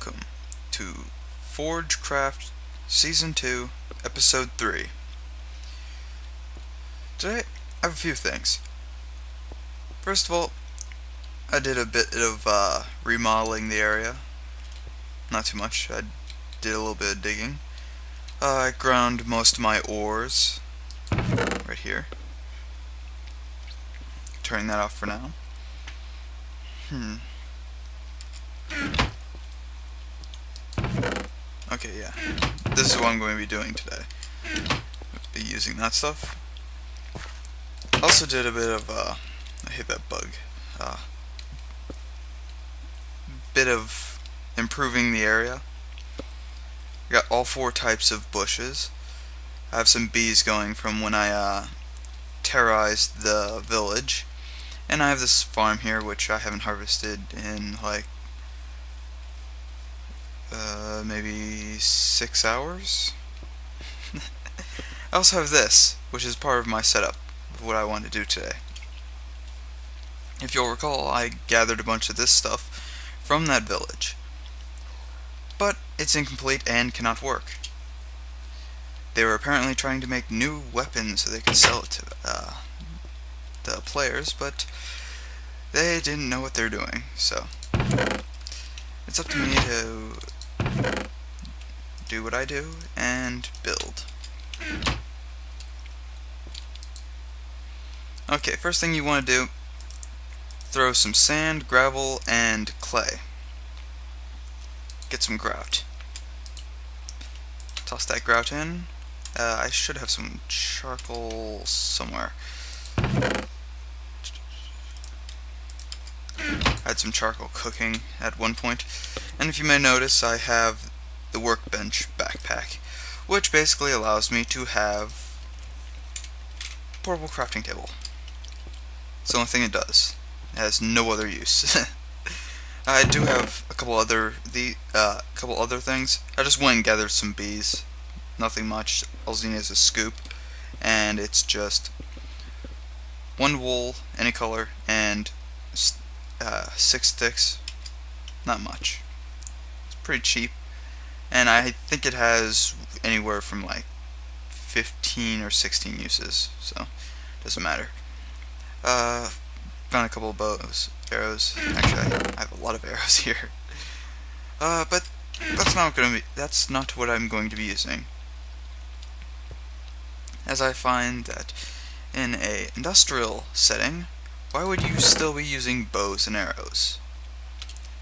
Welcome to Forgecraft Season 2, Episode 3. Today, I have a few things. First of all, I did a bit of remodeling the area. Not too much. I did a little bit of digging. I ground most of my ores right here. Turning that off for now. Okay, yeah. This is what I'm going to be doing today. I'll be using that stuff. Also did a bit of, I hate that bug. Bit of improving the area. I got all 4 types of bushes. I have some bees going from when I terrorized the village. And I have this farm here which I haven't harvested in like maybe 6 hours. I also have this, which is part of my setup of what I want to do today. If you'll recall, I gathered a bunch of this stuff from that village, but it's incomplete and cannot work. They were apparently trying to make new weapons so they could sell it to the players, but they didn't know what they're doing, so it's up to me to do what I do and build. Okay, first thing you want to do, throw some sand, gravel, and clay. Get some grout. Toss that grout in. I should have some charcoal somewhere. I had some charcoal cooking at one point. And if you may notice, I have the workbench backpack, which basically allows me to have a portable crafting table. It's the only thing it does. It has no other use. I do have a couple other things. I just went and gathered some bees. Nothing much. All you need is a scoop, and it's just 1 wool, any color, and 6 sticks. Not much. It's pretty cheap, and I think it has anywhere from like 15 or 16 uses, so doesn't matter. Found a couple of arrows. Actually, I have a lot of arrows here. But that's not what I'm going to be using. As I find that in a industrial setting, why would you still be using bows and arrows?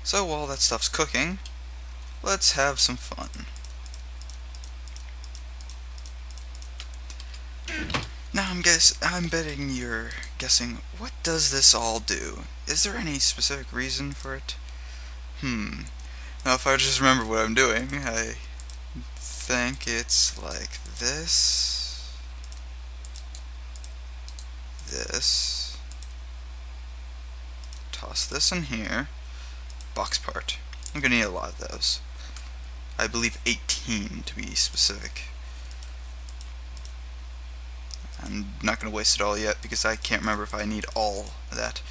So while that stuff's cooking, let's have some fun. Now I'm betting you're guessing, what does this all do? Is there any specific reason for it? Now if I just remember what I'm doing, I think it's like this, toss this in here, box part. I'm gonna need a lot of those. I believe 18 to be specific. I'm not going to waste it all yet because I can't remember if I need all of that.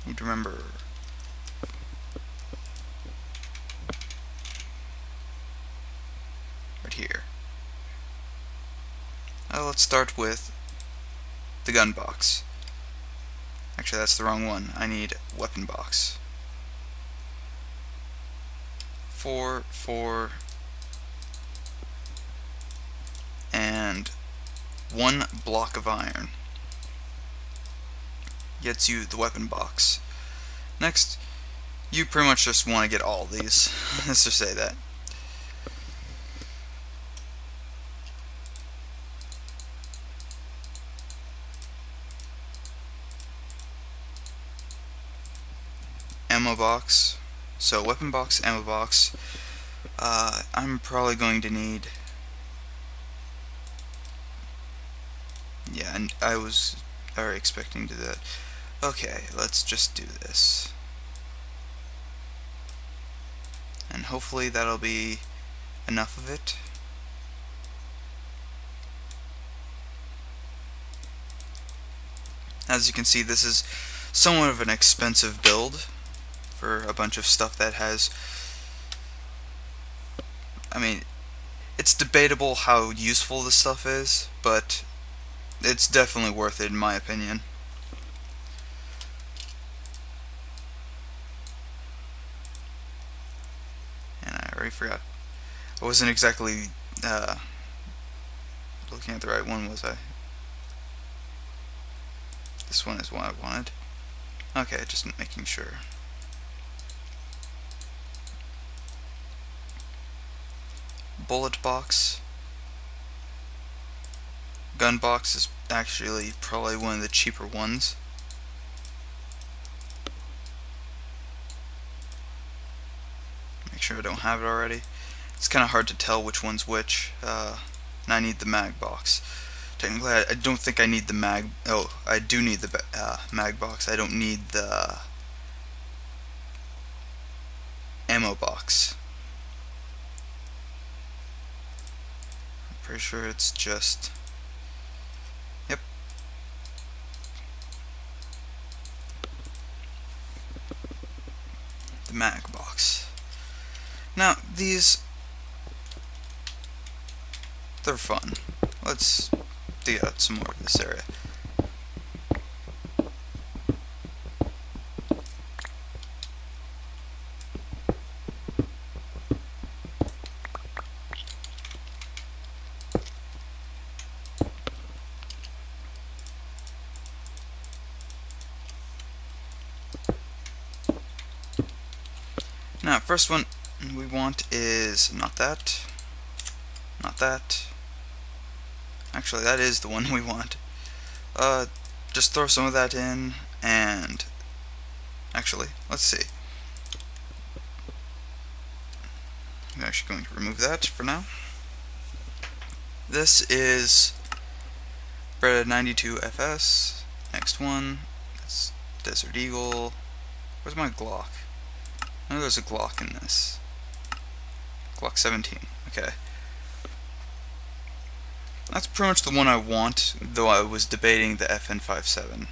Need to remember. Right here. Let's start with the gun box. Actually, that's the wrong one. I need weapon box. 4, and 1 block of iron gets you the weapon box. Next, you pretty much just want to get all these. Let's just say that. Ammo box. So weapon box, ammo box. I'm probably going to need. Yeah, and I was already expecting to do that. Okay, let's just do this. And hopefully that'll be enough of it. As you can see, this is somewhat of an expensive build for a bunch of stuff that has, I mean, it's debatable how useful this stuff is, but it's definitely worth it in my opinion. And I already forgot. I wasn't exactly looking at the right one, was I? This one is what I wanted. Okay, just making sure. Bullet box. Gun box is actually probably one of the cheaper ones. Make sure I don't have it already. It's kind of hard to tell which one's which. And I need the mag box. Technically, I don't think I need the mag. Oh, I do need the mag box. I don't need the ammo box. I'm pretty sure it's just. Yep. The mag box. Now, these. They're fun. Let's dig out some more of this area. Now, first one we want is not that, not that. Actually, that is the one we want. Just throw some of that in, and actually, let's see. I'm actually going to remove that for now. This is Breda 92 FS. Next one, it's Desert Eagle. Where's my Glock? I know there's a Glock in this. Glock 17. Okay. That's pretty much the one I want, though I was debating the FN57.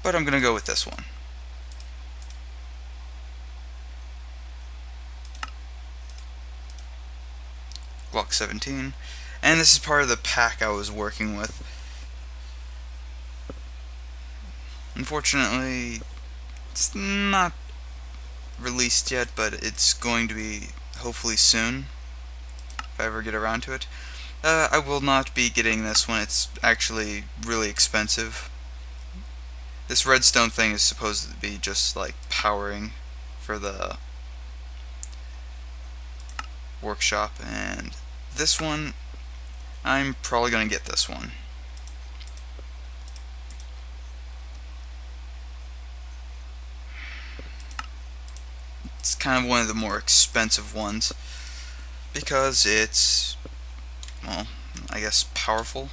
But I'm gonna go with this one. Glock 17. And this is part of the pack I was working with. Unfortunately, it's not released yet, but it's going to be hopefully soon, if I ever get around to it. I will not be getting this one. It's actually really expensive. This redstone thing is supposed to be just like powering for the workshop, and this one, I'm probably going to get this one. It's kind of one of the more expensive ones because it's, well, I guess powerful.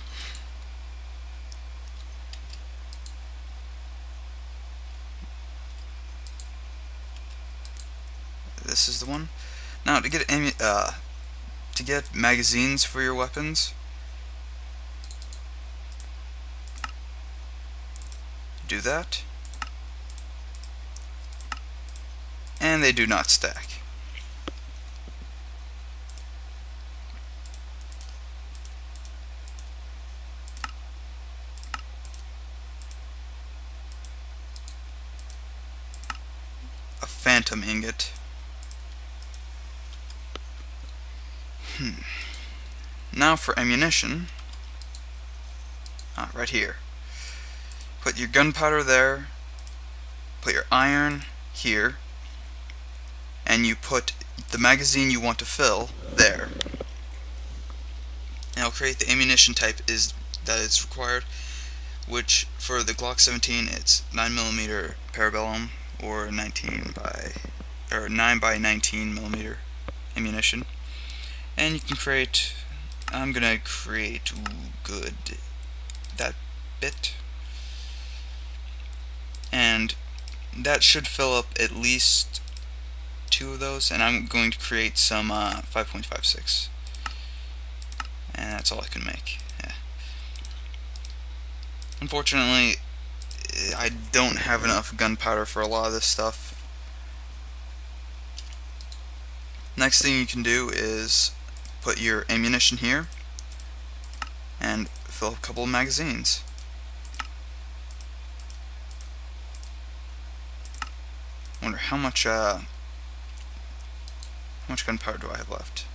This is the one. Now to get magazines for your weapons, do that. And they do not stack. A phantom ingot. Now for ammunition. Right here. Put your gunpowder there. Put your iron here. And you put the magazine you want to fill there. And it'll create the ammunition type that is required, which for the Glock 17 it's 9mm parabellum or 9 by 19mm ammunition. And you can create, I'm gonna create that bit, and that should fill up at least 2 of those, and I'm going to create some 5.56, and that's all I can make. Unfortunately, I don't have enough gunpowder for a lot of this stuff. Next thing you can do is put your ammunition here and fill up a couple of magazines. Wonder how much gunpowder do I have left?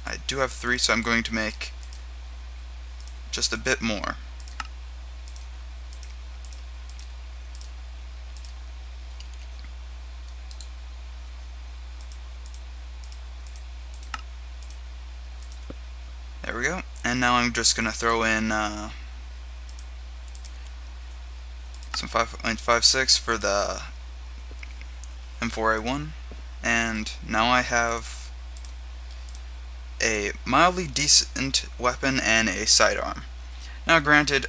I do have 3, so I'm going to make just a bit more. There we go. And now I'm just gonna throw in some 5.56 for the M4A1, and now I have a mildly decent weapon and a sidearm. Now granted,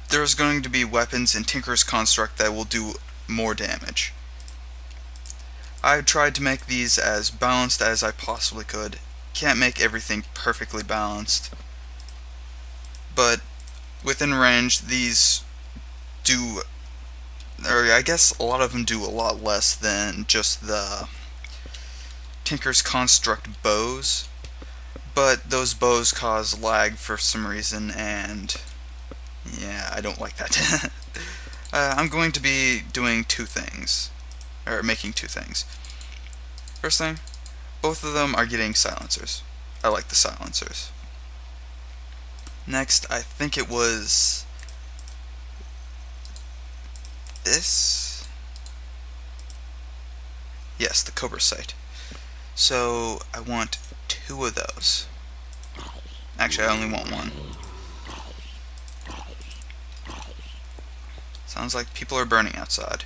there's going to be weapons in Tinker's Construct that will do more damage. I tried to make these as balanced as I possibly could. Can't make everything perfectly balanced, but within range these do, or I guess a lot of them do a lot less than just the Tinker's Construct bows, but those bows cause lag for some reason, and yeah, I don't like that. I'm going to be doing 2 things, or making 2 things. First thing, both of them are getting silencers. I like the silencers. Next, I think it was this? Yes, the Cobra sight. So, I want 2 of those. Actually, I only want 1. Sounds like people are burning outside.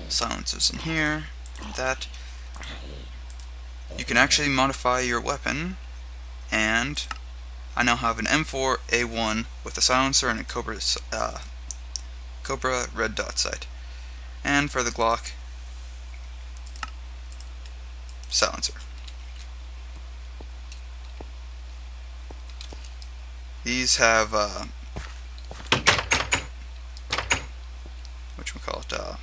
Silencers in here. That. You can actually modify your weapon, and I now have an M4A1 with a silencer and a Cobra red dot sight. And for the Glock, silencer. These have whatchamacallit,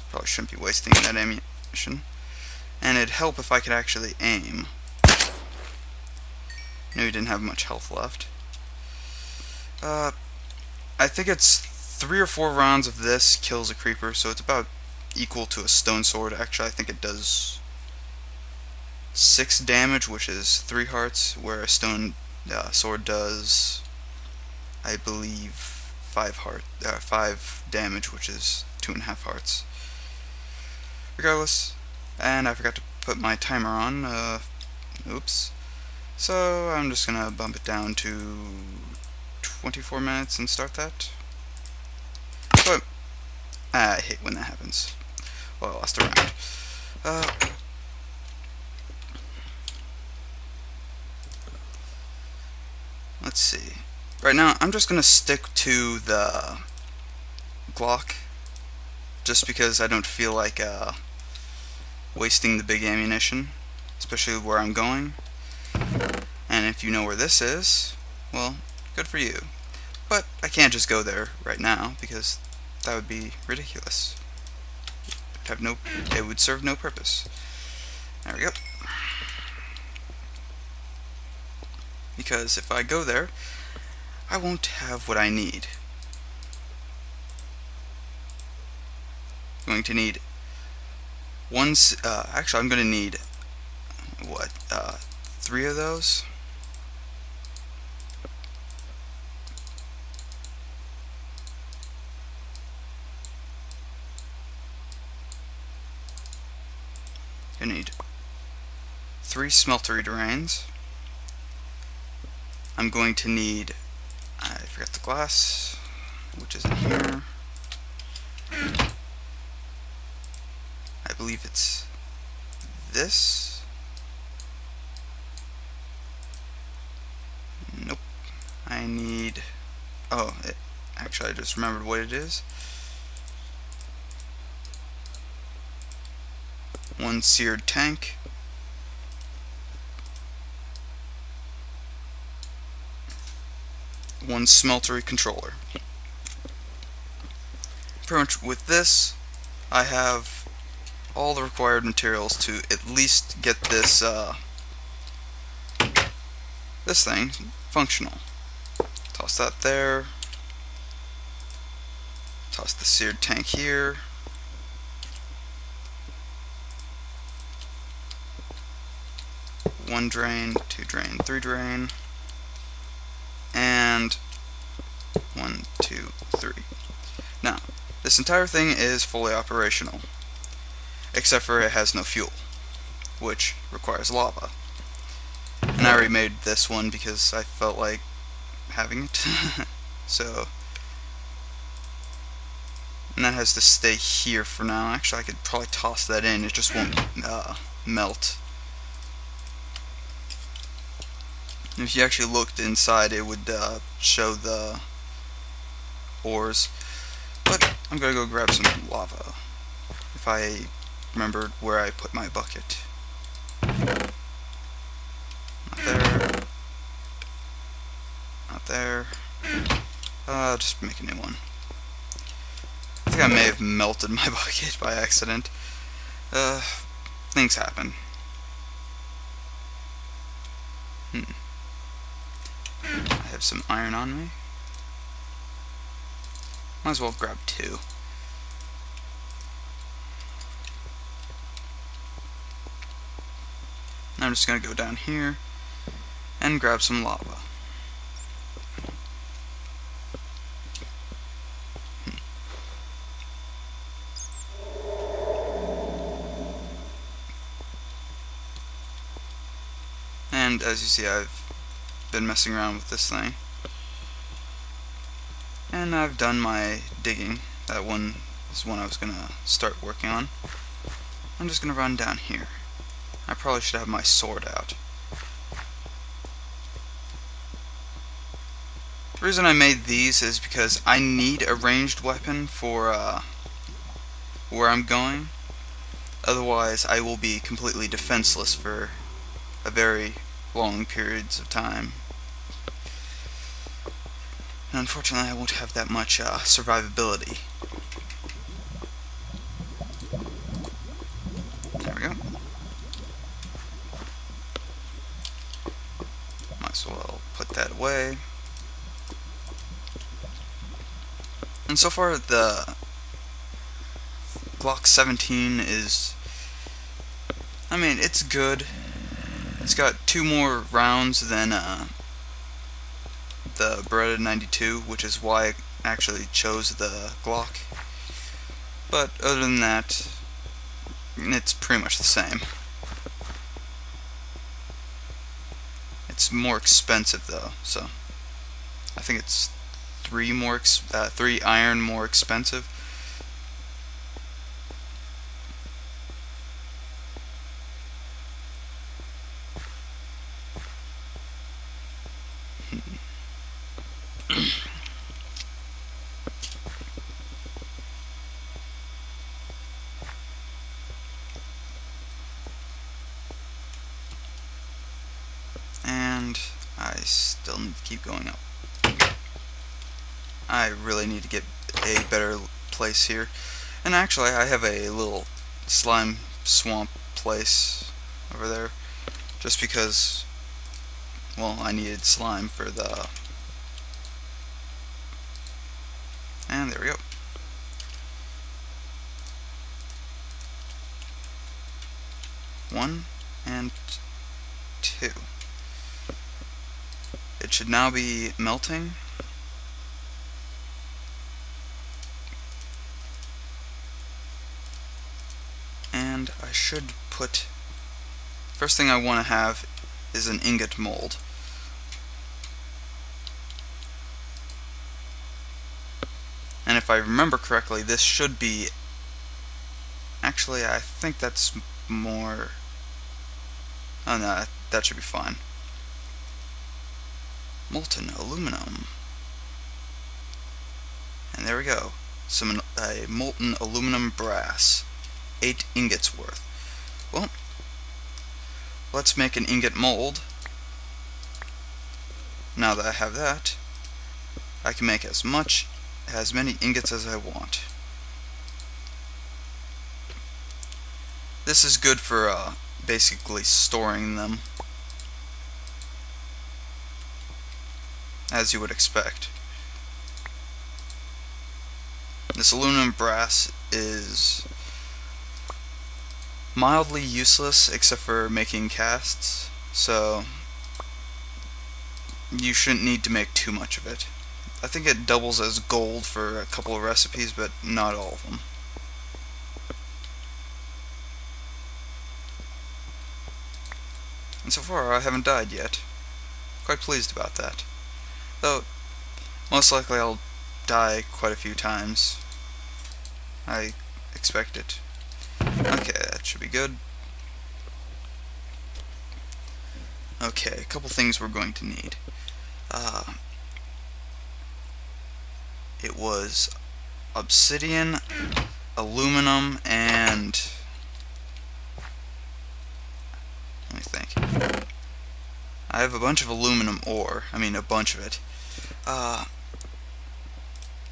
probably shouldn't be wasting that ammunition. And it'd help if I could actually aim. Knew he didn't have much health left. I think it's 3 or 4 rounds of this kills a creeper, so it's about equal to a stone sword. Actually, I think it does 6 damage, which is 3 hearts, where a stone sword does, I believe, 5 damage, which is 2.5 hearts. Regardless, and I forgot to put my timer on. Oops. So I'm just gonna bump it down to 24 minutes and start that. But I hate when that happens. Well, I lost a round. Let's see. Right now, I'm just gonna stick to the Glock, just because I don't feel like wasting the big ammunition, especially where I'm going. And if you know where this is, well, good for you. But I can't just go there right now, because that would be ridiculous. It would serve no purpose. There we go. Because if I go there, I won't have what I need. I'm going to need actually I'm going to need, what, 3 of those? I need 3 smeltery drains. I'm going to need, I forgot the glass, which is in here. I believe it's this. I need... Oh, actually I just remembered what it is. 1 seared tank. 1 smeltery controller. Pretty much with this, I have all the required materials to at least get this this thing functional. Toss that there. Toss the seared tank here. One drain, 2 drain, 3 drain, and 1, 2, 3. Now, this entire thing is fully operational, except for it has no fuel, which requires lava. And I already made this one because I felt like having it. So, and that has to stay here for now. Actually, I could probably toss that in, it just won't melt. If you actually looked inside, it would show the ores. But I'm gonna go grab some lava. If I remembered where I put my bucket. Not there. Not there. Just make a new one. I think I may have melted my bucket by accident. Things happen. I have some iron on me. Might as well grab 2. I'm just gonna go down here and grab some lava. And as you see, I've been messing around with this thing. And I've done my digging. That one is one I was gonna start working on. I'm just gonna run down here. I probably should have my sword out. The reason I made these is because I need a ranged weapon for where I'm going. Otherwise, I will be completely defenseless for a very long periods of time. And unfortunately, I won't have that much survivability. There we go. Might as well put that away. And so far, the Glock 17 is... I mean, it's good. It's got 2 more rounds than the Beretta 92, which is why I actually chose the Glock. But other than that, it's pretty much the same. It's more expensive though, so I think it's 3 iron more expensive. And I still need to keep going up. I really need to get a better place here. And actually, I have a little slime swamp place over there. Just because, well, I needed slime for the... And there we go. One and 2. It should now be melting. And I should put... First thing I want to have is an ingot mold. And if I remember correctly, this should be... Actually, I think that's more... Oh no, that should be fine. molten aluminum. And there we go. A molten aluminum brass. 8 ingots worth. Well, let's make an ingot mold. Now that I have that, I can make as many ingots as I want. This is good for basically storing them, as you would expect. This aluminum brass is mildly useless except for making casts, so you shouldn't need to make too much of it. I think it doubles as gold for a couple of recipes, but not all of them. And so far I haven't died yet. Quite pleased about that. Though, most likely I'll die quite a few times. I expect it. Okay, that should be good. Okay, a couple things we're going to need. It was obsidian, aluminum, and... let me think. I have a bunch of aluminum ore. I mean, a bunch of it.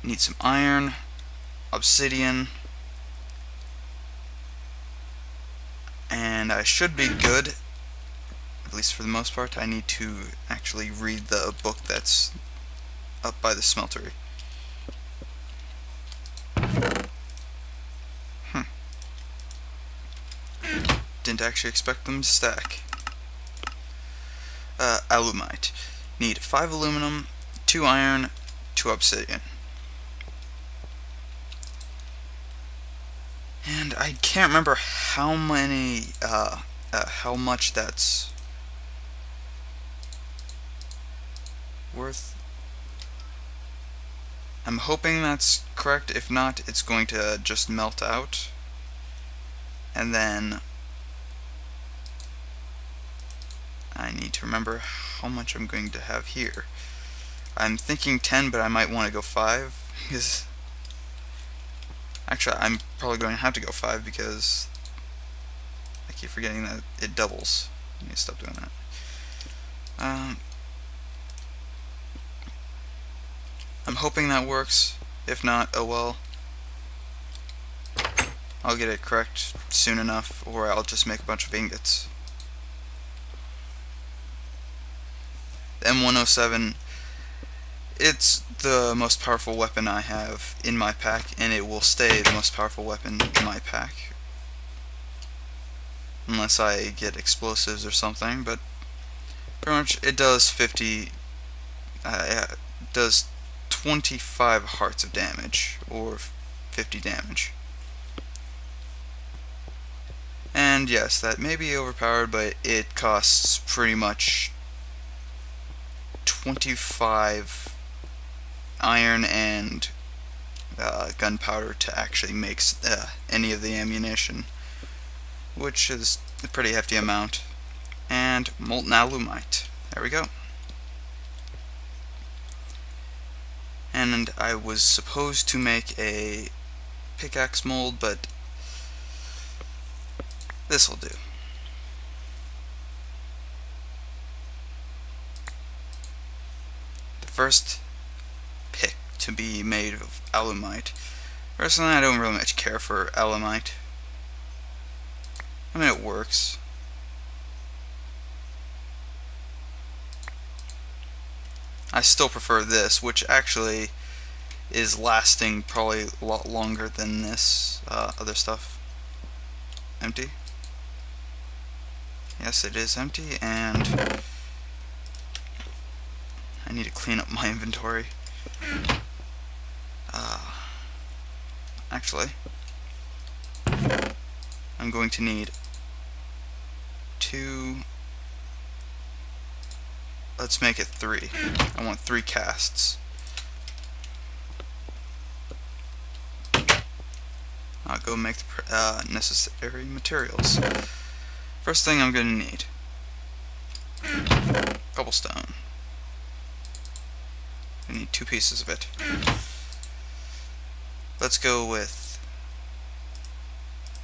Need some iron, obsidian, and I should be good, at least for the most part. I need to actually read the book that's up by the smeltery. Didn't actually expect them to stack. Alumite. Need 5 aluminum, 2 iron, 2 obsidian. And I can't remember how much that's worth. I'm hoping that's correct. If not, it's going to just melt out. And then I need to remember how much I'm going to have here. I'm thinking 10, but I might want to go 5, because actually I'm probably going to have to go 5 because I keep forgetting that it doubles. I need to stop doing that. I'm hoping that works. If not, oh well. I'll get it correct soon enough, or I'll just make a bunch of ingots. The M107, it's the most powerful weapon I have in my pack, and it will stay the most powerful weapon in my pack. Unless I get explosives or something, but pretty much it does does 25 hearts of damage, or 50 damage. And yes, that may be overpowered, but it costs pretty much 25 iron and gunpowder to actually make any of the ammunition, which is a pretty hefty amount. And molten alumite. There we go. And I was supposed to make a pickaxe mold, but this'll do. The first pick to be made of alumite. Personally, I don't really much care for alumite. I mean, it works. I still prefer this, which actually is lasting probably a lot longer than this other stuff. Empty? Yes, it is empty, and I need to clean up my inventory. Actually, I'm going to need 2. Let's make it 3. I want 3 casts. I'll go make the necessary materials. First thing I'm going to need: cobblestone, We need 2 pieces of it. Let's go with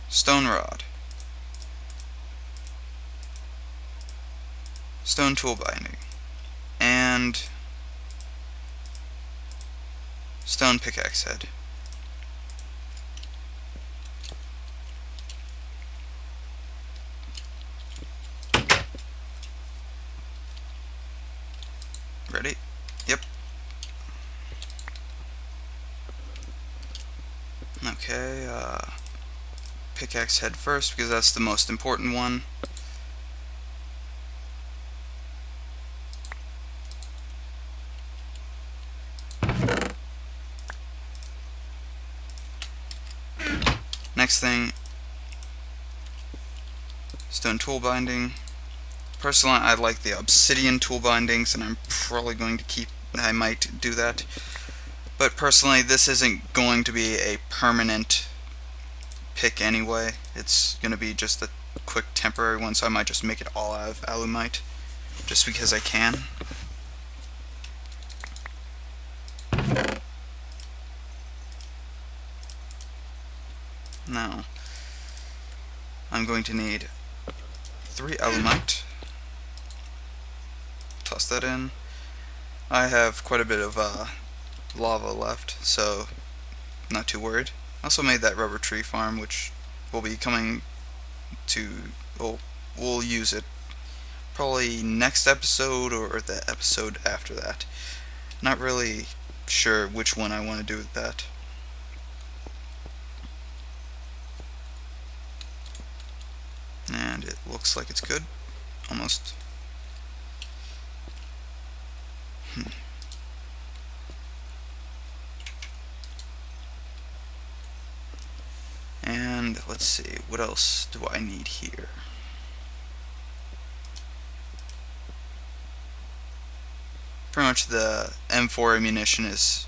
stone rod, stone tool binding, and stone pickaxe head. Ready? Yep. Okay, pickaxe head first because that's the most important one. Next thing, stone tool binding. Personally, I like the obsidian tool bindings, and I'm probably going to I might do that. But personally, this isn't going to be a permanent pick anyway. It's going to be just a quick temporary one, so I might just make it all out of alumite, just because I can. Now, I'm going to need 3 alumite. Toss that in. I have quite a bit of lava left, so not too worried. I also made that rubber tree farm, which will be coming to, we'll use it probably next episode or the episode after that. Not really sure which one I want to do with that. And it looks like it's good. Almost. And let's see, what else do I need here? Pretty much the M4 ammunition is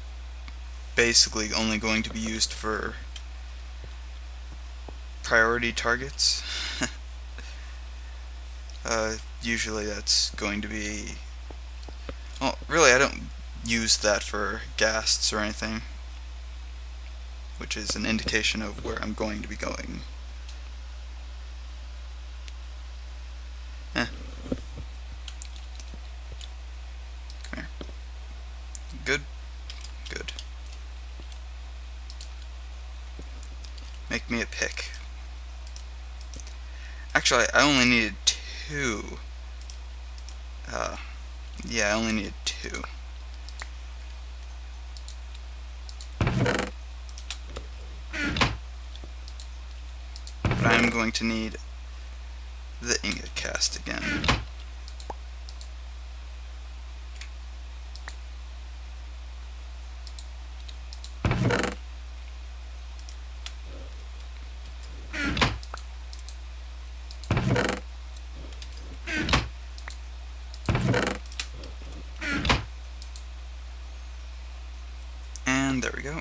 basically only going to be used for priority targets. Usually that's going to be... Well, really I don't use that for ghasts or anything, which is an indication of where I'm going to be going. Come here. Good? Good. Make me a pick. Actually, I only needed 2. Yeah, I only needed 2. But I'm going to need the ingot cast again. And there we go.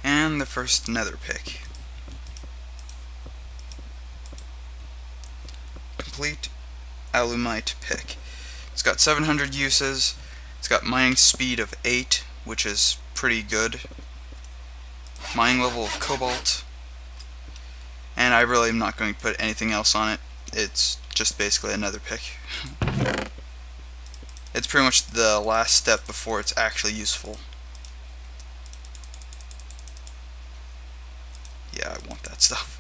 And the first nether pick. Complete alumite pick. It's got 700 uses. It's got mining speed of 8, which is pretty good. Mining level of cobalt. And I really am not going to put anything else on it. It's just basically another pick. It's pretty much the last step before it's actually useful. Yeah, I want that stuff.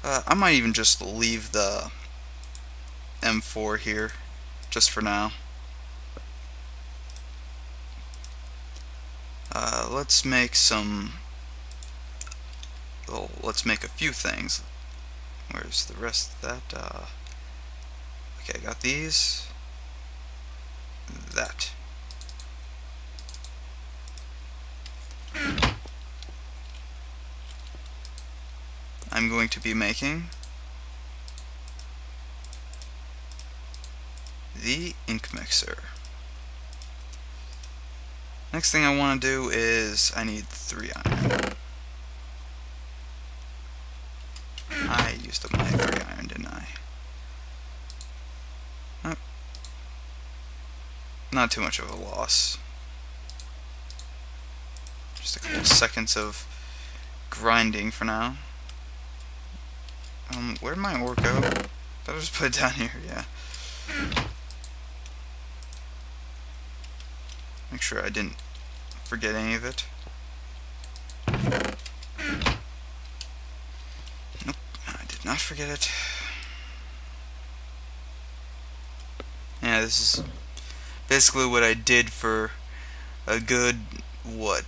I might even just leave the M4 here, just for now. Let's make some... Well, let's make a few things. Where's the rest of that? Okay, I got these. That. I'm going to be making the ink mixer. Next thing I want to do is I need 3 iron. I used up my 3 iron, didn't I? Oh, not too much of a loss. Just a couple seconds of grinding for now. Where'd my ore go? Did I just put it down here? Yeah. Make sure I didn't forget any of it. Nope, I did not forget it. Yeah, this is basically what I did for a good, what?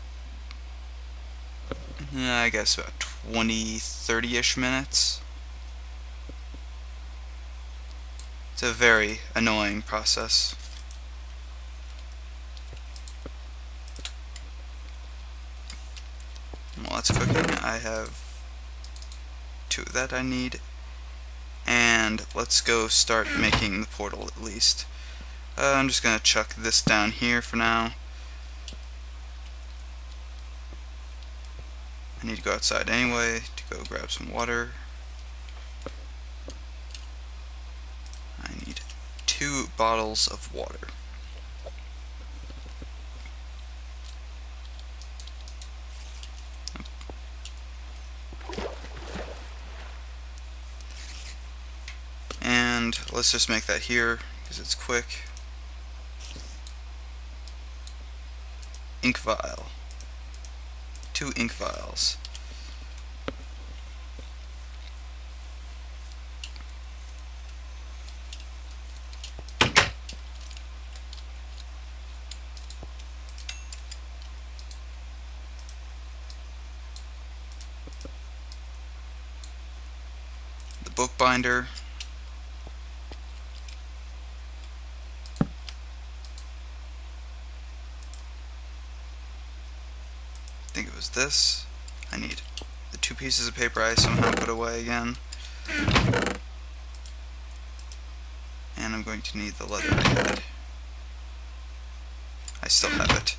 I guess about 20, 30-ish minutes. It's a very annoying process. While that's cooking, I have 2 that I need. And let's go start making the portal at least. I'm just going to chuck this down here for now. I need to go outside anyway to go grab some water. I need 2 bottles of water. And let's just make that here because it's quick. Ink vial. 2 ink vials. The bookbinder. I think it was this. I need the 2 pieces of paper I somehow put away again. And I'm going to need the leather I had. I still have it.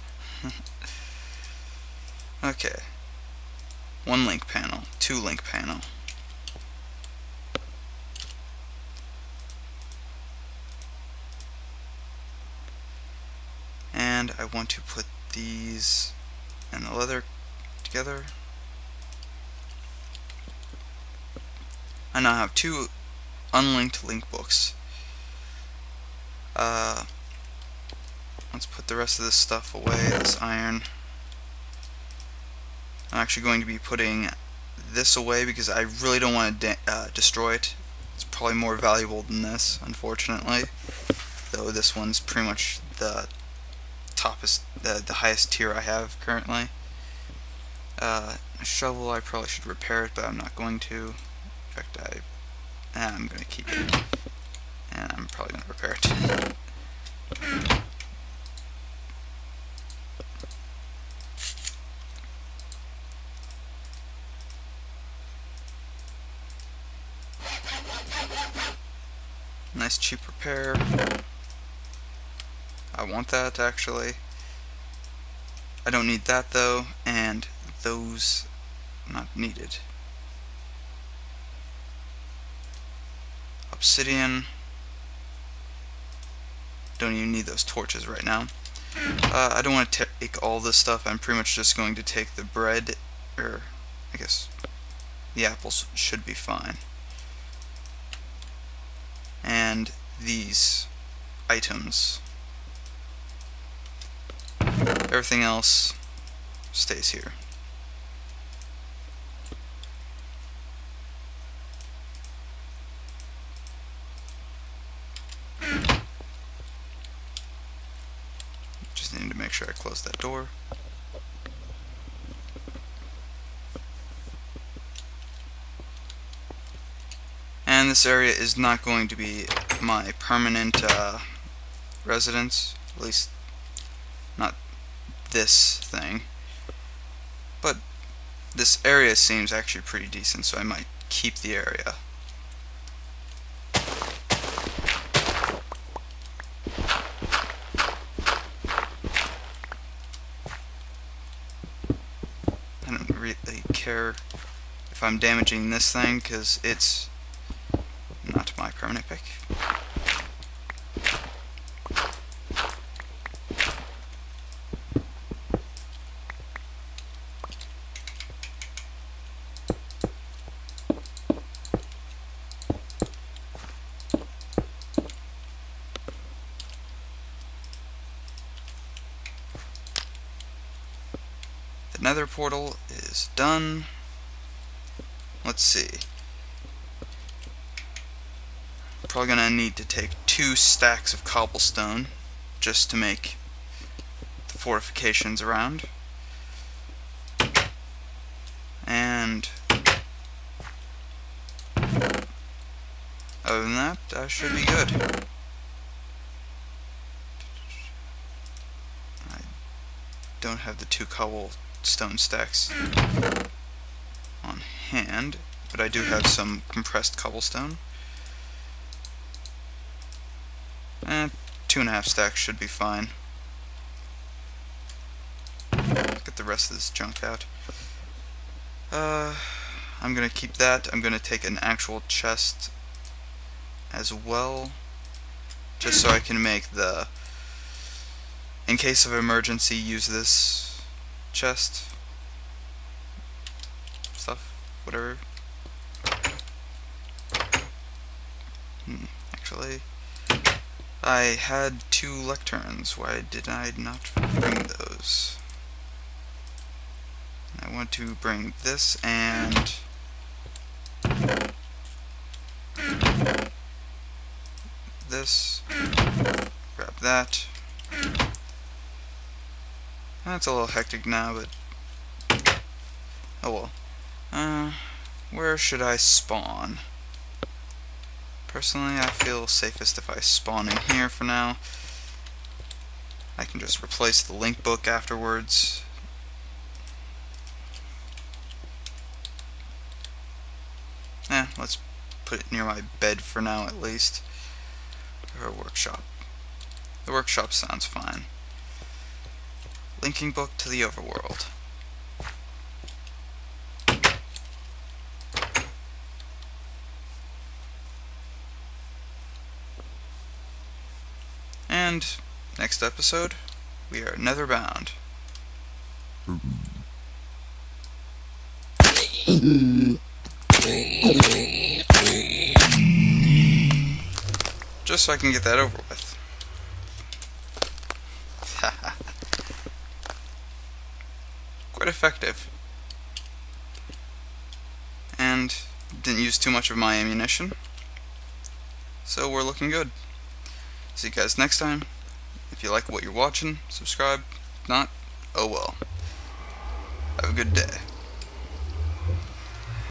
Okay. 1 link panel, 2 link panel. And I want to put these and the leather together. I now have 2 unlinked link books. Let's put the rest of this stuff away, this iron. I'm actually going to be putting this away because I really don't want to destroy it. It's probably more valuable than this, unfortunately. Though this one's pretty much the the highest tier I have currently. A shovel, I probably should repair it, but I'm not going to. In fact, I'm going to keep it. And I'm probably going to repair it. Nice cheap repair. I want that actually. I don't need that though, and those not needed. Obsidian. Don't even need those torches right now. I don't want to take all this stuff. I'm pretty much just going to take the bread, or I guess the apples should be fine. And these items. Everything else stays here. Just need to make sure I close that door. And this area is not going to be my permanent residence, at least not this thing. But this area seems actually pretty decent, so I might keep the area. really care if I'm damaging this thing, because it's not my permanent pick. The nether portal is done. Let's see. Probably gonna need to take 2 stacks of cobblestone just to make the fortifications around. And other than that, I should be good. I don't have the 2 cobblestone stacks on hand, but I do have some compressed cobblestone. And 2.5 stacks should be fine. Let's get the rest of this junk out. I'm gonna keep that. I'm gonna take an actual chest as well, just so I can make the, in case of emergency, use this chest stuff, whatever. Actually, I had 2 lecterns. Why did I not bring those? I want to bring this and this. Grab that. That's a little hectic now, but oh well. Where should I spawn? Personally, I feel safest if I spawn in here for now. I can just replace the link book afterwards. Let's put it near my bed for now at least. Or a workshop. The workshop sounds fine. Linking book to the overworld. And next episode, we are netherbound. Just so I can get that over with. Quite effective. And didn't use too much of my ammunition. So we're looking good. See you guys next time. If you like what you're watching, subscribe. If not, oh well. Have a good day.